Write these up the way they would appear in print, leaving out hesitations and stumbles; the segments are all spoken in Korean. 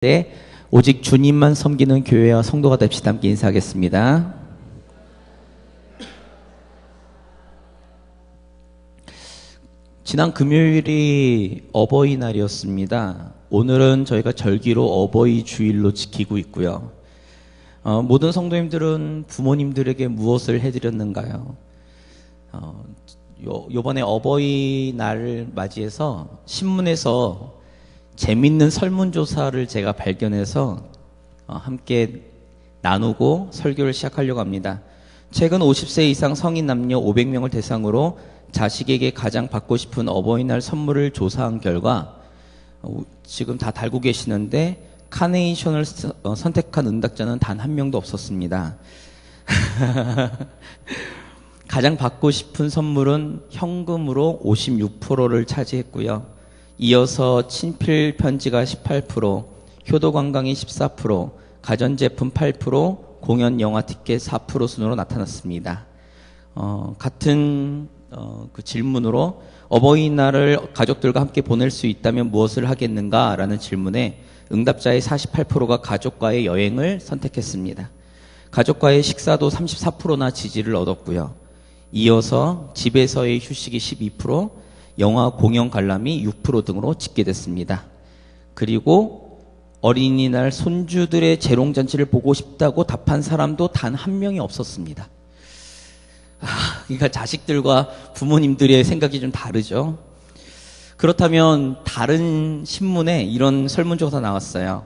때 오직 주님만 섬기는 교회와 성도가 됩시다. 함께 인사하겠습니다. 지난 금요일이 어버이날이었습니다. 오늘은 저희가 절기로 어버이 주일로 지키고 있고요. 모든 성도님들은 부모님들에게 무엇을 해드렸는가요? 요번에 어버이날을 맞이해서 신문에서 재밌는 설문조사를 제가 발견해서 함께 나누고 설교를 시작하려고 합니다. 최근 50세 이상 성인 남녀 500명을 대상으로 자식에게 가장 받고 싶은 어버이날 선물을 조사한 결과 지금 다 달고 계시는데 카네이션을 선택한 응답자는 단 한 명도 없었습니다. 가장 받고 싶은 선물은 현금으로 56%를 차지했고요. 이어서 친필 편지가 18%, 효도관광이 14%, 가전제품 8%, 공연 영화 티켓 4% 순으로 나타났습니다. 같은 그 질문으로 어버이날을 가족들과 함께 보낼 수 있다면 무엇을 하겠는가? 라는 질문에 응답자의 48%가 가족과의 여행을 선택했습니다. 가족과의 식사도 34%나 지지를 얻었고요. 이어서 집에서의 휴식이 12%, 영화 공연 관람이 6% 등으로 집계됐습니다. 그리고 어린이날 손주들의 재롱잔치를 보고 싶다고 답한 사람도 단 한 명이 없었습니다. 그러니까 자식들과 부모님들의 생각이 좀 다르죠. 그렇다면 다른 신문에 이런 설문조사가 나왔어요.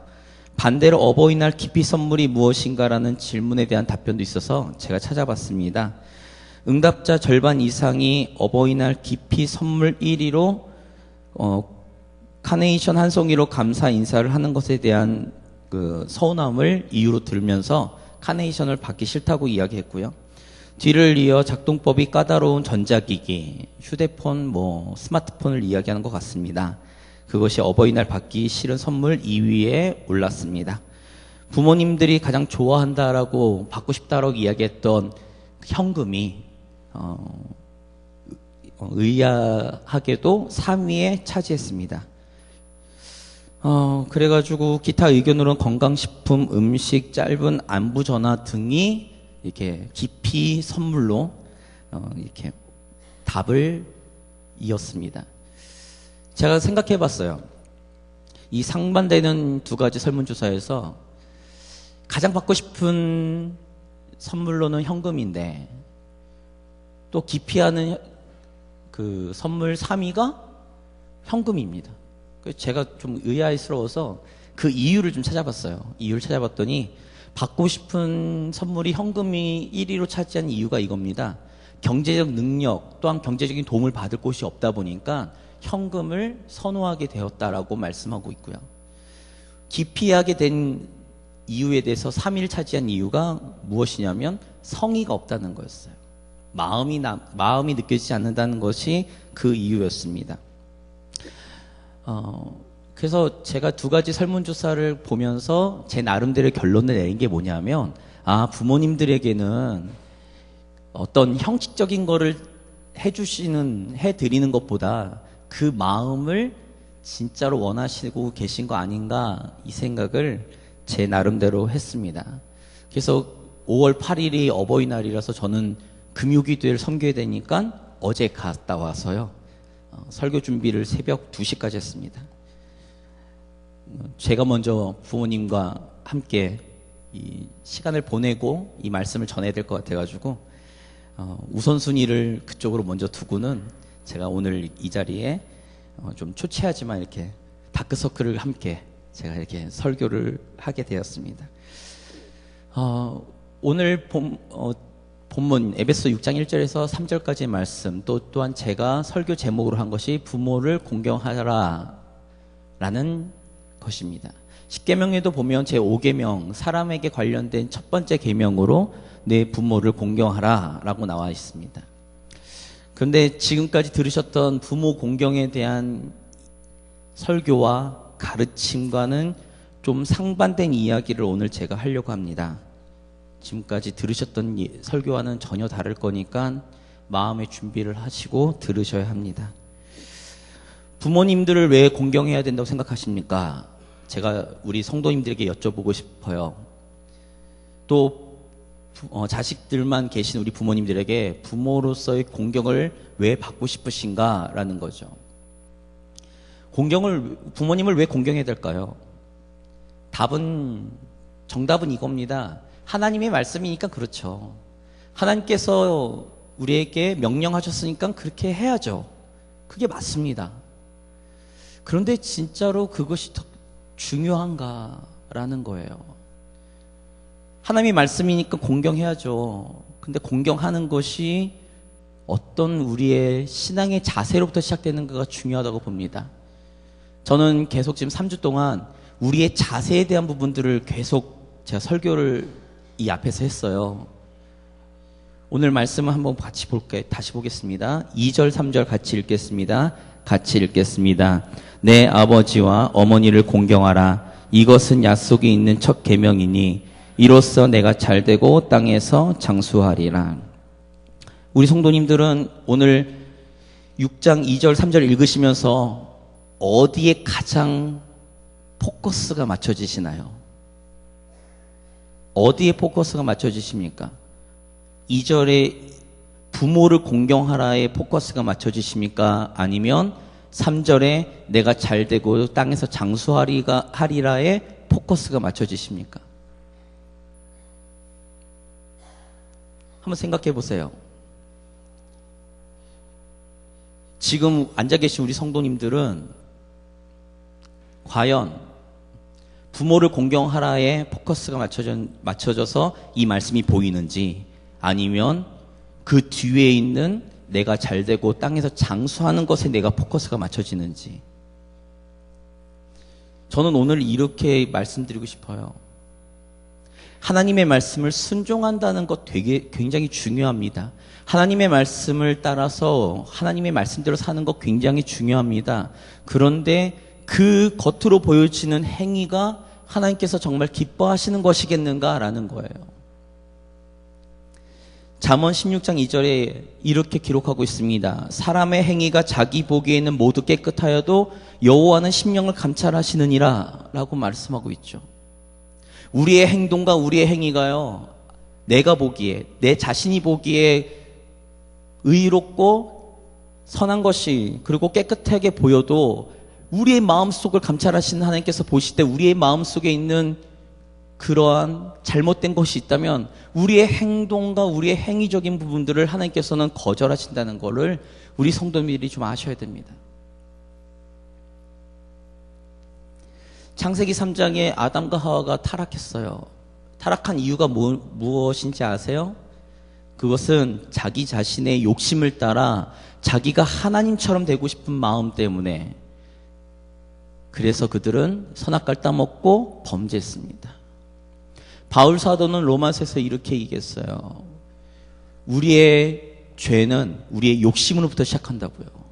반대로 어버이날 기피 선물이 무엇인가라는 질문에 대한 답변도 있어서 제가 찾아봤습니다. 응답자 절반 이상이 어버이날 기피 선물 1위로 카네이션 한 송이로 감사 인사를 하는 것에 대한 그 서운함을 이유로 들면서 카네이션을 받기 싫다고 이야기했고요. 뒤를 이어 작동법이 까다로운 전자기기, 휴대폰, 스마트폰을 이야기하는 것 같습니다. 그것이 어버이날 받기 싫은 선물 2위에 올랐습니다. 부모님들이 가장 좋아한다라고 받고 싶다라고 이야기했던 현금이 의아하게도 3위에 차지했습니다. 그래가지고 기타 의견으로는 건강식품, 음식, 짧은 안부전화 등이 이렇게 기피 선물로 이렇게 답을 이었습니다. 제가 생각해 봤어요. 이 상반되는 두 가지 설문조사에서 가장 받고 싶은 선물로는 현금인데 또 기피하는 그 선물 3위가 현금입니다. 그래서 제가 좀 의아스러워서 그 이유를 좀 찾아봤어요. 이유를 찾아봤더니 받고 싶은 선물이 현금이 1위로 차지한 이유가 이겁니다. 경제적 능력 또한 경제적인 도움을 받을 곳이 없다 보니까 현금을 선호하게 되었다라고 말씀하고 있고요. 기피하게 된 이유에 대해서 3위를 차지한 이유가 무엇이냐면 성의가 없다는 거였어요. 마음이 느껴지지 않는다는 것이 그 이유였습니다. 그래서 제가 두 가지 설문조사를 보면서 제 나름대로 결론을 내린 게 뭐냐면, 부모님들에게는 어떤 형식적인 거를 해드리는 것보다 그 마음을 진짜로 원하시고 계신 거 아닌가, 이 생각을 제 나름대로 했습니다. 그래서 5월 8일이 어버이날이라서 저는 금요기도회를 섬겨야 되니까 어제 갔다 와서요. 설교 준비를 새벽 2시까지 했습니다. 제가 먼저 부모님과 함께 이 시간을 보내고 이 말씀을 전해야 될 것 같아가지고 우선순위를 그쪽으로 먼저 두고는 제가 오늘 이 자리에 좀 초췌하지만 이렇게 다크서클을 함께 제가 이렇게 설교를 하게 되었습니다. 오늘 본문 에베소 6장 1절에서 3절까지의 말씀 또한 제가 설교 제목으로 한 것이 부모를 공경하라 라는 것입니다. 10계명에도 보면 제5계명 사람에게 관련된 첫 번째 계명으로 내 부모를 공경하라 라고 나와 있습니다. 그런데 지금까지 들으셨던 부모 공경에 대한 설교와 가르침과는 좀 상반된 이야기를 오늘 제가 하려고 합니다. 지금까지 들으셨던 설교와는 전혀 다를 거니까 마음의 준비를 하시고 들으셔야 합니다. 부모님들을 왜 공경해야 된다고 생각하십니까? 제가 우리 성도님들에게 여쭤보고 싶어요. 또 자식들만 계신 우리 부모님들에게 부모로서의 공경을 왜 받고 싶으신가라는 거죠. 부모님을 왜 공경해야 될까요? 정답은 이겁니다. 하나님의 말씀이니까 그렇죠. 하나님께서 우리에게 명령하셨으니까 그렇게 해야죠. 그게 맞습니다. 그런데 진짜로 그것이 더 중요한가라는 거예요. 하나님의 말씀이니까 공경해야죠. 근데 공경하는 것이 어떤 우리의 신앙의 자세로부터 시작되는가가 중요하다고 봅니다. 저는 계속 지금 3주 동안 우리의 자세에 대한 부분들을 계속 제가 설교를 이 앞에서 했어요. 오늘 말씀을 한번 다시 보겠습니다. 2절, 3절 같이 읽겠습니다. 내 아버지와 어머니를 공경하라. 이것은 약속이 있는 첫 계명이니 이로써 내가 잘되고 땅에서 장수하리라. 우리 성도님들은 오늘 6장 2절, 3절 읽으시면서 어디에 가장 포커스가 맞춰지시나요? 어디에 포커스가 맞춰지십니까? 2절에 부모를 공경하라에 포커스가 맞춰지십니까? 아니면 3절에 내가 잘되고 땅에서 장수하리라에 포커스가 맞춰지십니까? 한번 생각해 보세요. 지금 앉아 계신 우리 성도님들은 과연 부모를 공경하라에 포커스가 맞춰져서 이 말씀이 보이는지, 아니면 그 뒤에 있는 내가 잘되고 땅에서 장수하는 것에 내가 포커스가 맞춰지는지. 저는 오늘 이렇게 말씀드리고 싶어요. 하나님의 말씀을 순종한다는 것 굉장히 중요합니다. 하나님의 말씀을 따라서 하나님의 말씀대로 사는 것 굉장히 중요합니다. 그런데 그 겉으로 보여지는 행위가 하나님께서 정말 기뻐하시는 것이겠는가라는 거예요. 잠언 16장 2절에 이렇게 기록하고 있습니다. 사람의 행위가 자기 보기에는 모두 깨끗하여도 여호와는 심령을 감찰하시느니라 라고 말씀하고 있죠. 우리의 행동과 우리의 행위가요, 내가 보기에, 내 자신이 보기에 의롭고 선한 것이, 그리고 깨끗하게 보여도 우리의 마음속을 감찰하시는 하나님께서 보실 때 우리의 마음속에 있는 그러한 잘못된 것이 있다면 우리의 행동과 우리의 행위적인 부분들을 하나님께서는 거절하신다는 것을 우리 성도님들이 좀 아셔야 됩니다. 창세기 3장에 아담과 하와가 타락했어요. 타락한 이유가 무엇인지 아세요? 그것은 자기 자신의 욕심을 따라 자기가 하나님처럼 되고 싶은 마음 때문에, 그래서 그들은 선악과를 따먹고 범죄했습니다. 바울 사도는 로마서에서 이렇게 얘기했어요. 우리의 죄는 우리의 욕심으로부터 시작한다고요.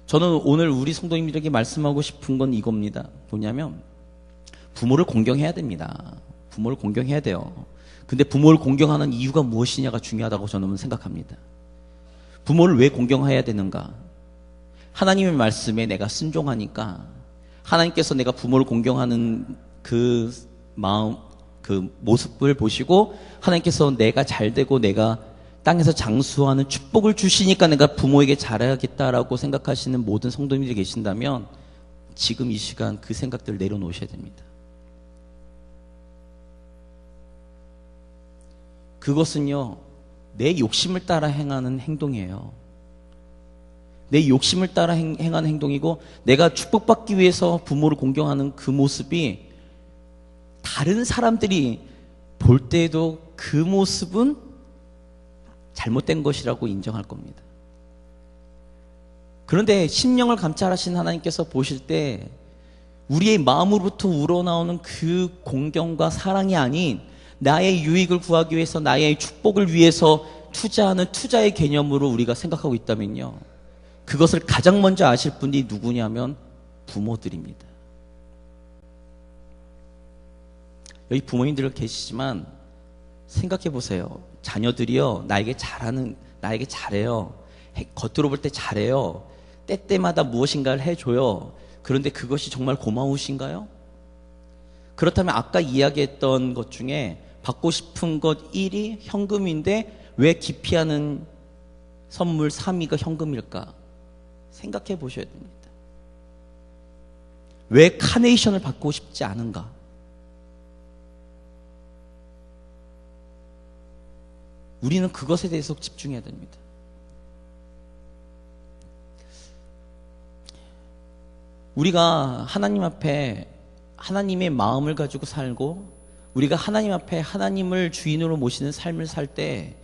저는 오늘 우리 성도님들에게 말씀하고 싶은 건 이겁니다. 뭐냐면 부모를 공경해야 됩니다. 부모를 공경해야 돼요. 근데 부모를 공경하는 이유가 무엇이냐가 중요하다고 저는 생각합니다. 부모를 왜 공경해야 되는가? 하나님의 말씀에 내가 순종하니까 하나님께서 내가 부모를 공경하는 그 마음, 그 모습을 보시고 하나님께서 내가 잘되고 내가 땅에서 장수하는 축복을 주시니까 내가 부모에게 잘해야겠다라고 생각하시는 모든 성도님들이 계신다면 지금 이 시간 그 생각들을 내려놓으셔야 됩니다. 그것은요, 내 욕심을 따라 행하는 행동이에요. 내 욕심을 따라 행하는 행동이고, 내가 축복받기 위해서 부모를 공경하는 그 모습이 다른 사람들이 볼 때에도 그 모습은 잘못된 것이라고 인정할 겁니다. 그런데 심령을 감찰하신 하나님께서 보실 때 우리의 마음으로부터 우러나오는 그 공경과 사랑이 아닌 나의 유익을 구하기 위해서, 나의 축복을 위해서 투자하는 투자의 개념으로 우리가 생각하고 있다면요, 그것을 가장 먼저 아실 분이 누구냐면 부모들입니다. 여기 부모님들 계시지만 생각해 보세요. 자녀들이요, 나에게 잘해요. 겉으로 볼 때 잘해요. 때때마다 무엇인가를 해줘요. 그런데 그것이 정말 고마우신가요? 그렇다면 아까 이야기했던 것 중에 받고 싶은 것 1위 현금인데 왜 기피하는 선물 3위가 현금일까? 생각해 보셔야 됩니다. 왜 카네이션을 받고 싶지 않은가? 우리는 그것에 대해서 집중해야 됩니다. 우리가 하나님 앞에 하나님의 마음을 가지고 살고 우리가 하나님 앞에 하나님을 주인으로 모시는 삶을 살 때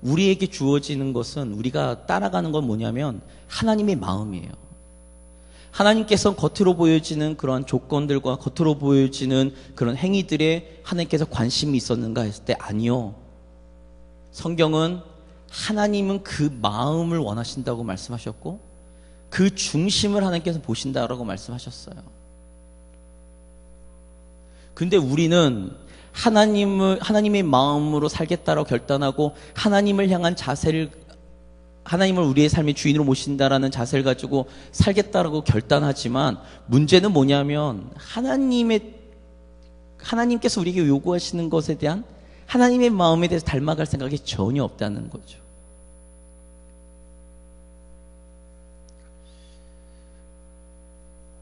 우리에게 주어지는 것은 우리가 따라가는 건 뭐냐면 하나님의 마음이에요. 하나님께서 겉으로 보여지는 그런 조건들과 겉으로 보여지는 그런 행위들에 하나님께서 관심이 있었는가 했을 때 아니요. 성경은 하나님은 그 마음을 원하신다고 말씀하셨고 그 중심을 하나님께서 보신다라고 말씀하셨어요. 근데 우리는 하나님의 마음으로 살겠다라고 결단하고 하나님을 향한 자세를 하나님을 우리의 삶의 주인으로 모신다라는 자세를 가지고 살겠다라고 결단하지만 문제는 뭐냐면 하나님께서 우리에게 요구하시는 것에 대한 하나님의 마음에 대해서 닮아갈 생각이 전혀 없다는 거죠.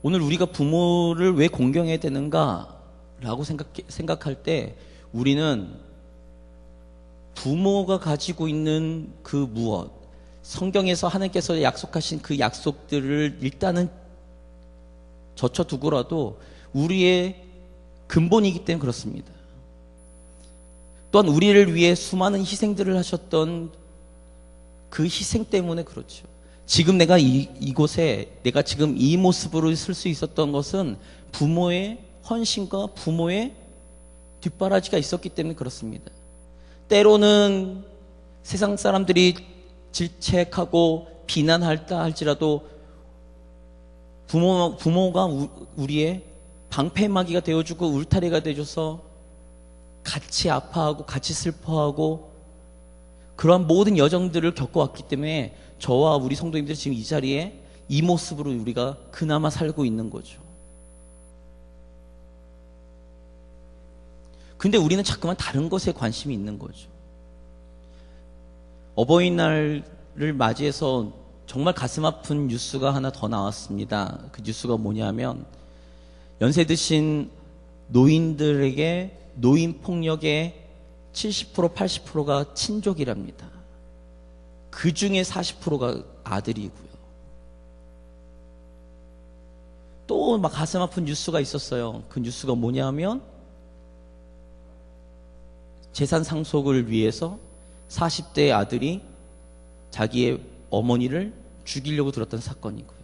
오늘 우리가 부모를 왜 공경해야 되는가라고 생각할 때 우리는 부모가 가지고 있는 그 무엇, 성경에서 하나님께서 약속하신 그 약속들을 일단은 젖혀두고라도 우리의 근본이기 때문에 그렇습니다. 또한 우리를 위해 수많은 희생들을 하셨던 그 희생 때문에 그렇죠. 지금 내가 이곳에 내가 지금 이 모습으로 쓸 수 있었던 것은 부모의 헌신과 부모의 뒷바라지가 있었기 때문에 그렇습니다. 때로는 세상 사람들이 질책하고 비난할다 할지라도 부모가 우리의 방패막이가 되어주고 울타리가 되어줘서 같이 아파하고 같이 슬퍼하고 그러한 모든 여정들을 겪어왔기 때문에 저와 우리 성도님들이 지금 이 자리에 이 모습으로 우리가 그나마 살고 있는 거죠. 근데 우리는 자꾸만 다른 것에 관심이 있는 거죠. 어버이날을 맞이해서 정말 가슴 아픈 뉴스가 하나 더 나왔습니다. 그 뉴스가 뭐냐면 연세 드신 노인들에게 노인 폭력의 70% 80%가 친족이랍니다. 그 중에 40%가 아들이고요. 또 막 가슴 아픈 뉴스가 있었어요. 그 뉴스가 뭐냐면 재산 상속을 위해서 40대의 아들이 자기의 어머니를 죽이려고 들었던 사건이고요.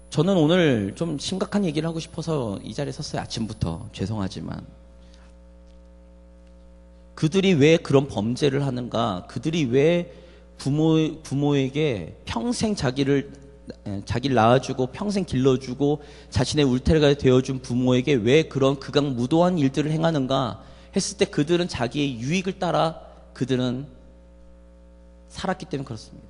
저는 오늘 좀 심각한 얘기를 하고 싶어서 이 자리에 섰어요. 아침부터. 죄송하지만. 그들이 왜 그런 범죄를 하는가? 그들이 왜 부모에게 평생 자기를 낳아주고 평생 길러주고 자신의 울타리가 되어준 부모에게 왜 그런 극악무도한 일들을 행하는가 했을 때 그들은 자기의 유익을 따라 그들은 살았기 때문에 그렇습니다.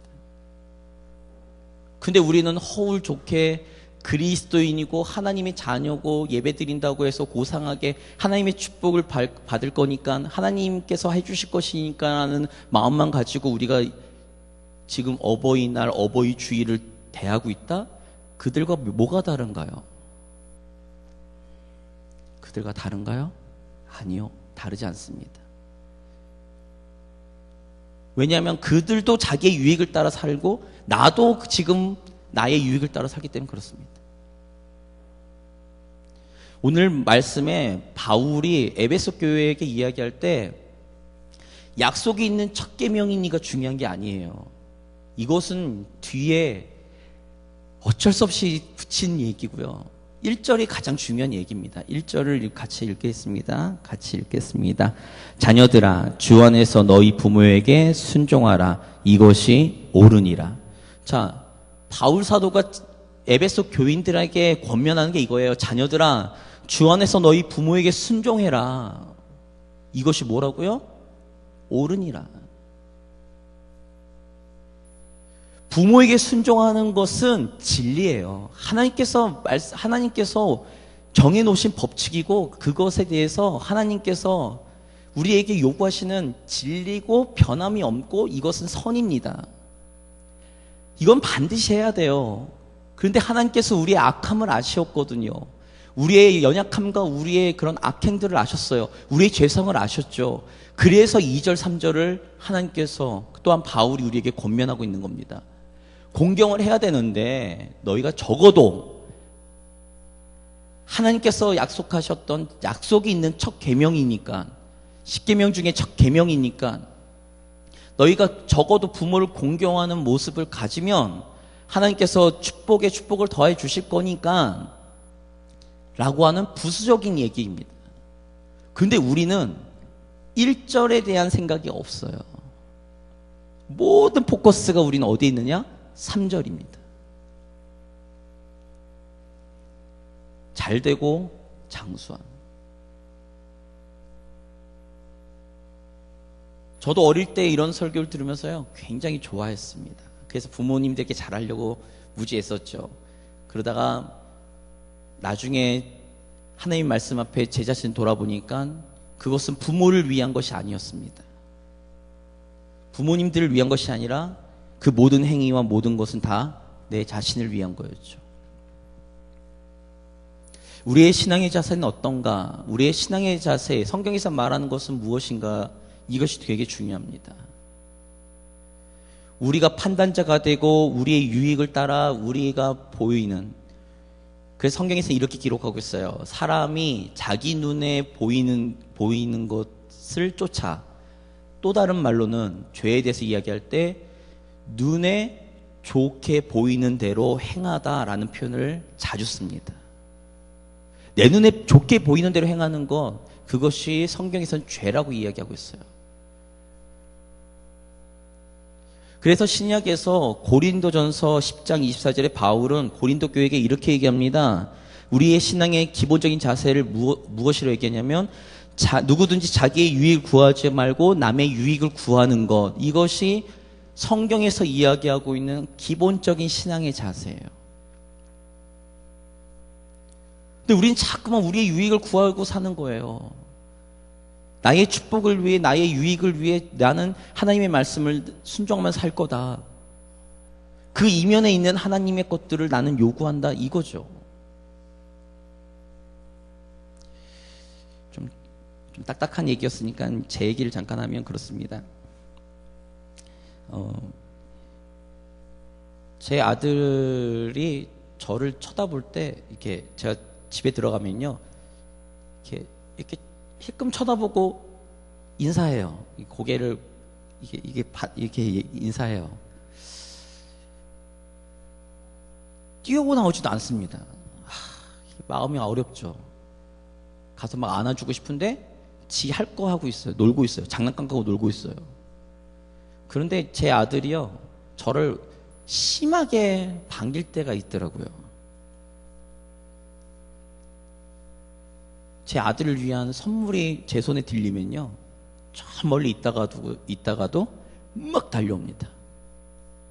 근데 우리는 허울 좋게 그리스도인이고 하나님의 자녀고 예배드린다고 해서 고상하게 하나님의 축복을 받을 거니까 하나님께서 해주실 것이니까 하는 마음만 가지고 우리가 지금 어버이날 어버이 주일을 대하고 있다? 그들과 뭐가 다른가요? 그들과 다른가요? 아니요. 다르지 않습니다. 왜냐하면 그들도 자기의 유익을 따라 살고 나도 지금 나의 유익을 따라 살기 때문에 그렇습니다. 오늘 말씀에 바울이 에베소 교회에게 이야기할 때 약속이 있는 첫 계명이니까 중요한 게 아니에요. 이것은 뒤에 어쩔 수 없이 붙인 얘기고요. 1절이 가장 중요한 얘기입니다. 1절을 같이 읽겠습니다. 자녀들아, 주 안에서 너희 부모에게 순종하라. 이것이 옳으니라. 자, 바울 사도가 에베소 교인들에게 권면하는 게 이거예요. 자녀들아, 주 안에서 너희 부모에게 순종해라. 이것이 뭐라고요? 옳으니라. 부모에게 순종하는 것은 진리예요. 하나님께서 정해놓으신 법칙이고, 그것에 대해서 하나님께서 우리에게 요구하시는 진리고 변함이 없고, 이것은 선입니다. 이건 반드시 해야 돼요. 그런데 하나님께서 우리의 악함을 아시었거든요. 우리의 연약함과 우리의 그런 악행들을 아셨어요. 우리의 죄성을 아셨죠. 그래서 2절 3절을 하나님께서 또한 바울이 우리에게 권면하고 있는 겁니다. 공경을 해야 되는데 너희가 적어도 하나님께서 약속하셨던 약속이 있는 첫 계명이니까, 10계명 중에 첫 계명이니까 너희가 적어도 부모를 공경하는 모습을 가지면 하나님께서 축복에 축복을 더해 주실 거니까 라고 하는 부수적인 얘기입니다. 그런데 우리는 1절에 대한 생각이 없어요. 모든 포커스가 우리는 어디에 있느냐? 3절입니다. 잘되고 장수함. 저도 어릴 때 이런 설교를 들으면서요, 굉장히 좋아했습니다. 그래서 부모님들께 잘하려고 무지했었죠. 그러다가 나중에 하나님 말씀 앞에 제 자신 돌아보니까 그것은 부모를 위한 것이 아니었습니다. 부모님들을 위한 것이 아니라 그 모든 행위와 모든 것은 다 내 자신을 위한 거였죠. 우리의 신앙의 자세는 어떤가? 우리의 신앙의 자세, 성경에서 말하는 것은 무엇인가? 이것이 되게 중요합니다. 우리가 판단자가 되고 우리의 유익을 따라 우리가 보이는, 그래서 성경에서 이렇게 기록하고 있어요. 사람이 자기 눈에 보이는 것을 쫓아, 또 다른 말로는 죄에 대해서 이야기할 때 눈에 좋게 보이는 대로 행하다라는 표현을 자주 씁니다. 내 눈에 좋게 보이는 대로 행하는 것, 그것이 성경에서는 죄라고 이야기하고 있어요. 그래서 신약에서 고린도전서 10장 24절에 바울은 고린도 교회에게 이렇게 얘기합니다. 우리의 신앙의 기본적인 자세를 무엇이라고 얘기하냐면, 누구든지 자기의 유익을 구하지 말고 남의 유익을 구하는 것, 이것이 성경에서 이야기하고 있는 기본적인 신앙의 자세예요. 근데 우리는 자꾸만 우리의 유익을 구하고 사는 거예요. 나의 축복을 위해, 나의 유익을 위해 나는 하나님의 말씀을 순종하면 살 거다. 그 이면에 있는 하나님의 것들을 나는 요구한다, 이거죠. 좀 딱딱한 얘기였으니까 제 얘기를 잠깐 하면 그렇습니다. 제 아들이 저를 쳐다볼 때, 이렇게 제가 집에 들어가면요, 이렇게 힐끔 쳐다보고 인사해요. 고개를 이렇게 인사해요. 뛰어고 나오지도 않습니다. 마음이 어렵죠. 가서 막 안아주고 싶은데 지 할 거 하고 있어요. 놀고 있어요. 장난감 갖고 놀고 있어요. 그런데 제 아들이요, 저를 심하게 반길 때가 있더라고요. 제 아들을 위한 선물이 제 손에 들리면요, 저 멀리 있다가도 막 달려옵니다.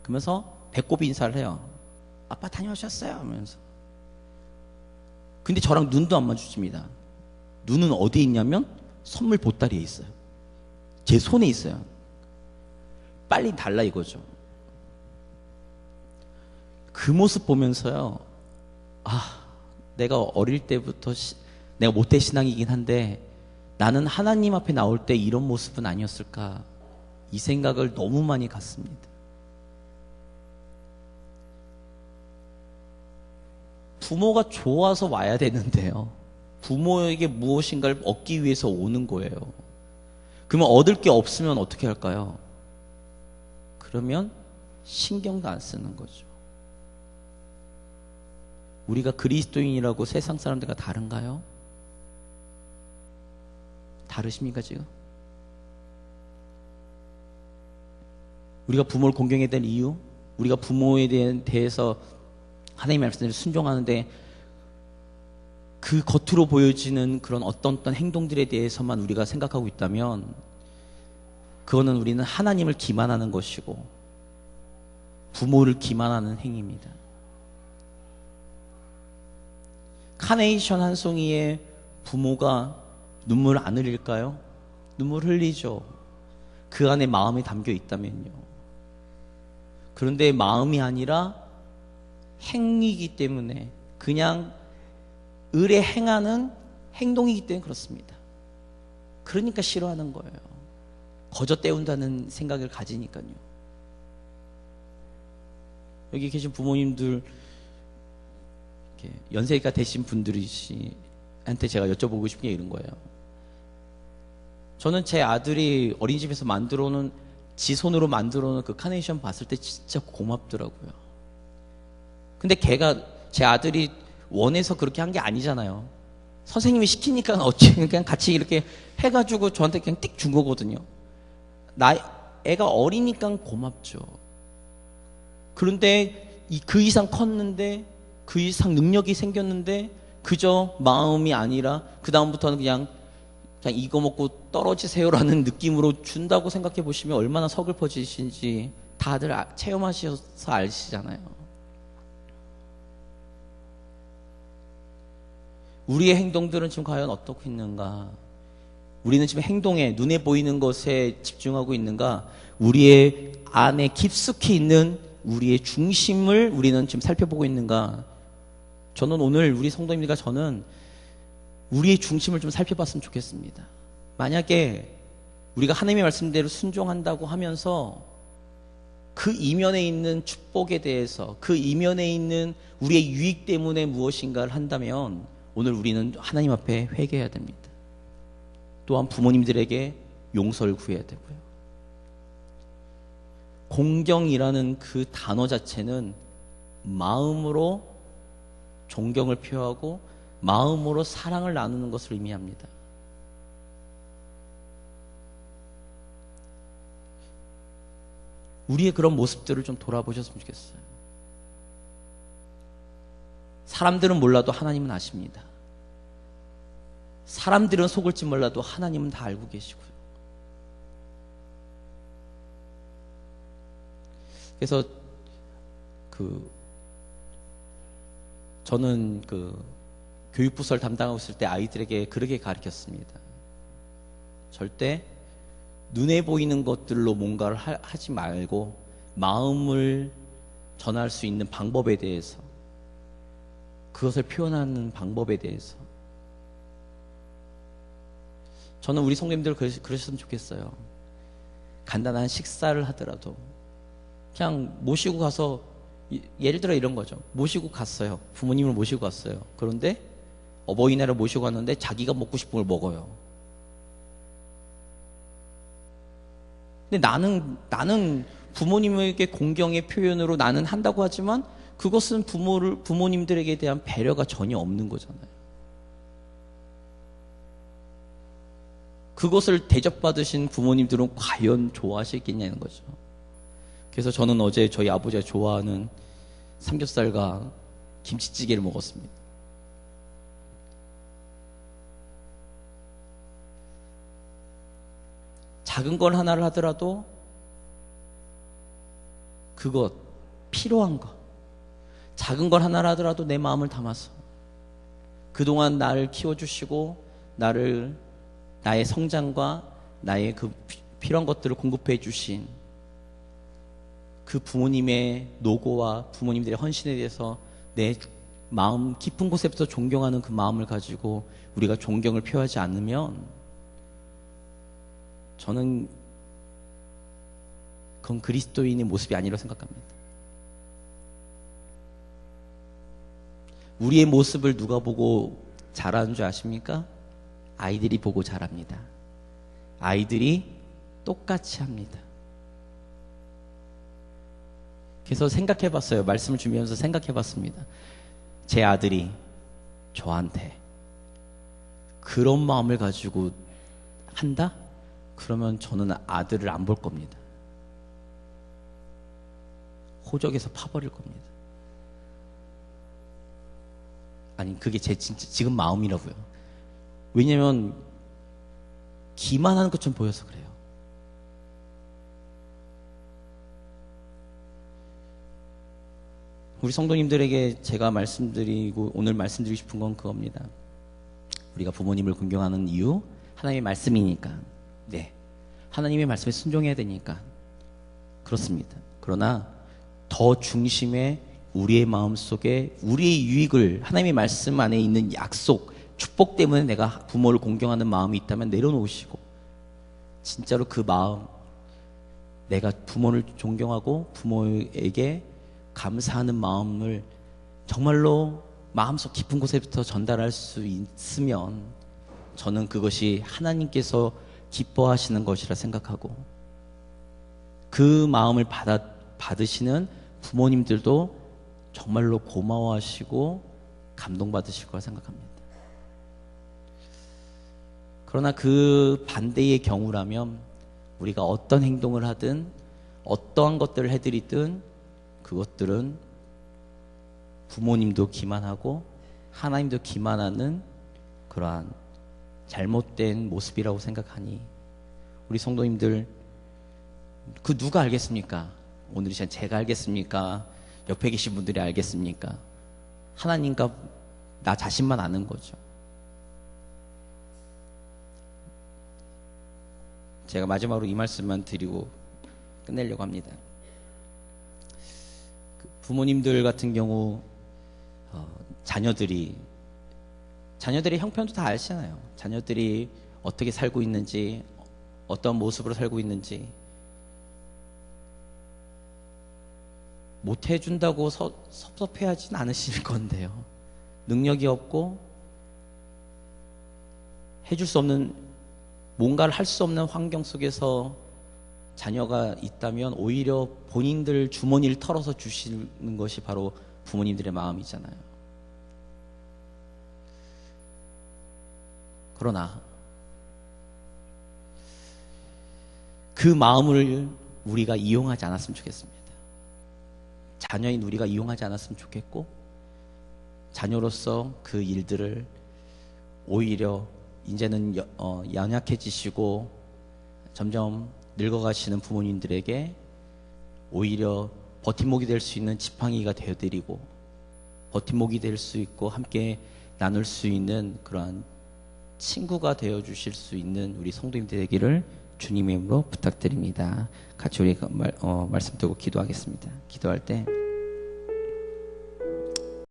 그러면서 배꼽 인사를 해요. 아빠 다녀오셨어요? 하면서. 근데 저랑 눈도 안 마주칩니다. 눈은 어디에 있냐면 선물 보따리에 있어요. 제 손에 있어요. 빨리 달라 이거죠. 그 모습 보면서요, 내가 어릴 때부터 내가 모태 신앙이긴 한데 나는 하나님 앞에 나올 때 이런 모습은 아니었을까, 이 생각을 너무 많이 갖습니다. 부모가 좋아서 와야 되는데요, 부모에게 무엇인가를 얻기 위해서 오는 거예요. 그러면 얻을 게 없으면 어떻게 할까요? 그러면 신경도 안 쓰는 거죠. 우리가 그리스도인이라고 세상 사람들과 다른가요? 다르십니까 지금? 우리가 부모를 공경해야 될 이유, 우리가 부모에 대해서 하나님의 말씀을 순종하는데 그 겉으로 보여지는 그런 어떤 행동들에 대해서만 우리가 생각하고 있다면 그거는 우리는 하나님을 기만하는 것이고 부모를 기만하는 행위입니다. 카네이션 한 송이에 부모가 눈물 안 흘릴까요? 눈물 흘리죠. 그 안에 마음이 담겨 있다면요. 그런데 마음이 아니라 행위이기 때문에, 그냥 을에 행하는 행동이기 때문에 그렇습니다. 그러니까 싫어하는 거예요. 거저 때운다는 생각을 가지니까요. 여기 계신 부모님들, 연세가 되신 분들한테 제가 여쭤보고 싶은 게 이런 거예요. 저는 제 아들이 어린이집에서 만들어놓은, 지 손으로 만들어놓은 그 카네이션 봤을 때 진짜 고맙더라고요. 근데 제 아들이 원해서 그렇게 한 게 아니잖아요. 선생님이 시키니까 어찌 그냥 같이 이렇게 해가지고 저한테 그냥 띡 준 거거든요. 애가 어리니까 고맙죠. 그런데 그 이상 컸는데, 그 이상 능력이 생겼는데 그저 마음이 아니라 그 다음부터는 그냥 이거 먹고 떨어지세요라는 느낌으로 준다고 생각해 보시면 얼마나 서글퍼지신지 다들 체험하셔서 아시잖아요. 우리의 행동들은 지금 과연 어떻게 있는가? 우리는 지금 행동에, 눈에 보이는 것에 집중하고 있는가? 우리의 안에 깊숙이 있는 우리의 중심을 우리는 지금 살펴보고 있는가? 저는 오늘 우리 성도님들과 저는 우리의 중심을 좀 살펴봤으면 좋겠습니다. 만약에 우리가 하나님의 말씀대로 순종한다고 하면서 그 이면에 있는 축복에 대해서, 그 이면에 있는 우리의 유익 때문에 무엇인가를 한다면 오늘 우리는 하나님 앞에 회개해야 됩니다. 또한 부모님들에게 용서를 구해야 되고요. 공경이라는 그 단어 자체는 마음으로 존경을 표하고 마음으로 사랑을 나누는 것을 의미합니다. 우리의 그런 모습들을 좀 돌아보셨으면 좋겠어요. 사람들은 몰라도 하나님은 아십니다. 사람들은 속을지 몰라도 하나님은 다 알고 계시고요. 그래서 저는 교육부서를 담당하고 있을 때 아이들에게 그렇게 가르쳤습니다. 절대 눈에 보이는 것들로 뭔가를 하지 말고 마음을 전할 수 있는 방법에 대해서, 그것을 표현하는 방법에 대해서 저는 우리 성도님들 그러셨으면 좋겠어요. 간단한 식사를 하더라도 그냥 모시고 가서, 예를 들어 이런 거죠. 모시고 갔어요. 부모님을 모시고 갔어요. 그런데 어버이날을 모시고 갔는데 자기가 먹고 싶은 걸 먹어요. 근데 나는 부모님에게 공경의 표현으로 나는 한다고 하지만 그것은 부모님들에게 대한 배려가 전혀 없는 거잖아요. 그것을 대접받으신 부모님들은 과연 좋아하시겠냐는 거죠. 그래서 저는 어제 저희 아버지가 좋아하는 삼겹살과 김치찌개를 먹었습니다. 작은 걸 하나를 하더라도 그것, 필요한 것, 작은 걸 하나를 하더라도 내 마음을 담아서 그동안 나를 키워주시고 나의 성장과 나의 그 필요한 것들을 공급해 주신 그 부모님의 노고와 부모님들의 헌신에 대해서 내 마음 깊은 곳에부터 존경하는 그 마음을 가지고 우리가 존경을 표하지 않으면 저는 그건 그리스도인의 모습이 아니라고 생각합니다. 우리의 모습을 누가 보고 자라는 줄 아십니까? 아이들이 보고 자랍니다. 아이들이 똑같이 합니다. 그래서 생각해봤어요. 말씀을 준비하면서 생각해봤습니다. 제 아들이 저한테 그런 마음을 가지고 한다? 그러면 저는 아들을 안 볼 겁니다. 호적에서 파버릴 겁니다. 아니, 그게 제 진짜 지금 마음이라고요. 왜냐면 기만하는 것처럼 보여서 그래요. 우리 성도님들에게 제가 오늘 말씀드리고 싶은 건 그겁니다. 우리가 부모님을 존경하는 이유, 하나님의 말씀이니까. 네. 하나님의 말씀에 순종해야 되니까. 그렇습니다. 그러나 더 중심에 우리의 마음 속에 우리의 유익을, 하나님의 말씀 안에 있는 약속, 축복 때문에 내가 부모를 공경하는 마음이 있다면 내려놓으시고, 진짜로 그 마음, 내가 부모를 존경하고 부모에게 감사하는 마음을 정말로 마음속 깊은 곳에부터 전달할 수 있으면 저는 그것이 하나님께서 기뻐하시는 것이라 생각하고, 그 마음을 받으시는 부모님들도 정말로 고마워하시고 감동받으실 거라 생각합니다. 그러나 그 반대의 경우라면 우리가 어떤 행동을 하든 어떠한 것들을 해드리든 그것들은 부모님도 기만하고 하나님도 기만하는 그러한 잘못된 모습이라고 생각하니, 우리 성도님들, 그 누가 알겠습니까? 오늘 이 시간 제가 알겠습니까? 옆에 계신 분들이 알겠습니까? 하나님과 나 자신만 아는 거죠. 제가 마지막으로 이 말씀만 드리고 끝내려고 합니다. 부모님들 같은 경우 자녀들이 형편도 다 아시잖아요. 자녀들이 어떻게 살고 있는지, 어떤 모습으로 살고 있는지. 못 해준다고 섭섭해하진 않으실 건데요. 능력이 없고 해줄 수 없는, 뭔가를 할 수 없는 환경 속에서 자녀가 있다면 오히려 본인들 주머니를 털어서 주시는 것이 바로 부모님들의 마음이잖아요. 그러나 그 마음을 우리가 이용하지 않았으면 좋겠습니다. 자녀인 우리가 이용하지 않았으면 좋겠고, 자녀로서 그 일들을 오히려 이제는 연약해지시고 점점 늙어가시는 부모님들에게 오히려 버팀목이 될 수 있는 지팡이가 되어드리고, 버팀목이 될 수 있고 함께 나눌 수 있는 그러한 친구가 되어주실 수 있는 우리 성도님들 되기를 주님의 이름으로 부탁드립니다. 같이 우리 말씀 듣고 기도하겠습니다. 기도할 때